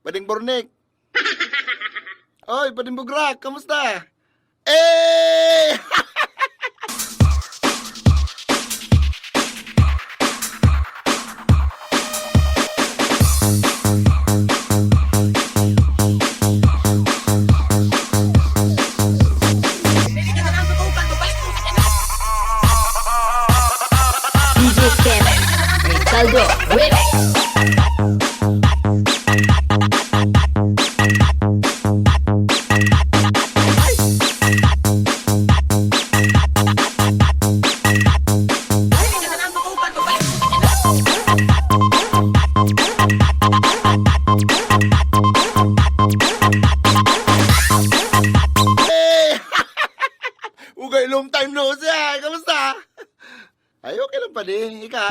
Pading Bornek. Oy, Pading Bugrak, kamusta? Eh! DJ Kevin, Ricardo Remix. Eh! Ugay, long time no see. Kamusta? Ay, okay lang pa din. Ika.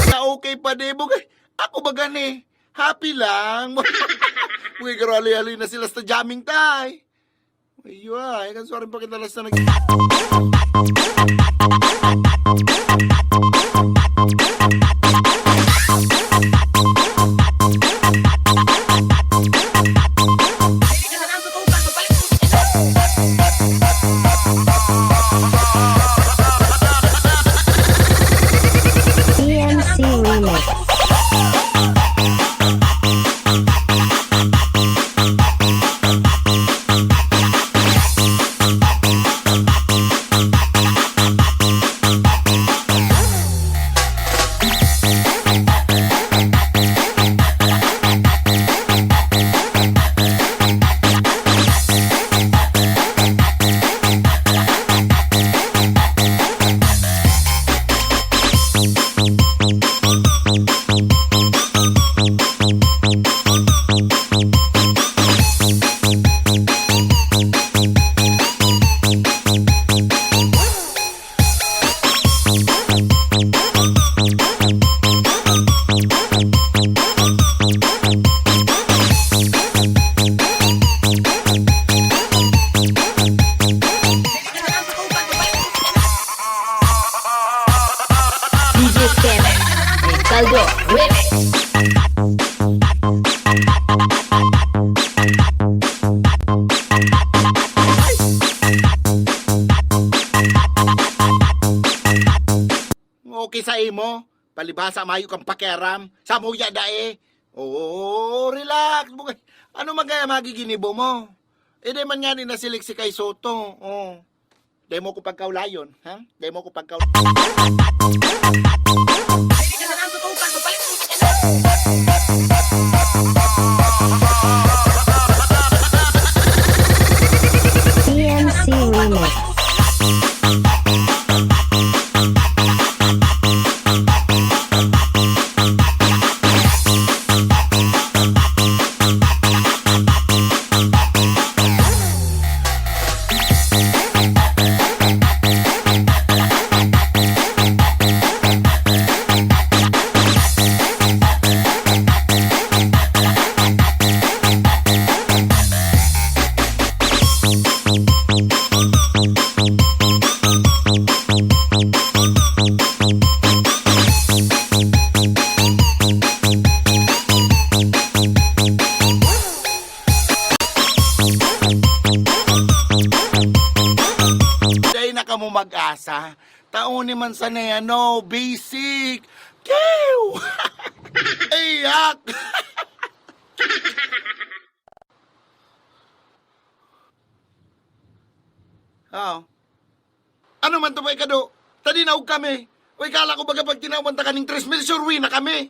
Na okay pa din. Bugay, ako ba gani? Happy lang. Bugay, karo ali-ali na sila sa jamming tay. Ayo ay, kan suarin pa kita las na nag... EMC Remix. DJ Kevin, Ricardo Remix. Okay sa imo. Palibasa mayo kang pakiram. Sa muya dae. Oo, relax. Bugay. Ano magaya magiginibo mo? Eh, di man nga ni nasilik si kay Soto. Oh. Demo ko pagkaulayon, ha? Demo ko pagkaulayon. EMC Remix. Day na ka mo mag-asa. Taon ni man sa no, basic. Kiw! Iyak! Oh. Ano man to ba ikado? Tadinaw kami. Uy, kala ko baga pag tinawanta ka ng 3 mil, surwi na kami.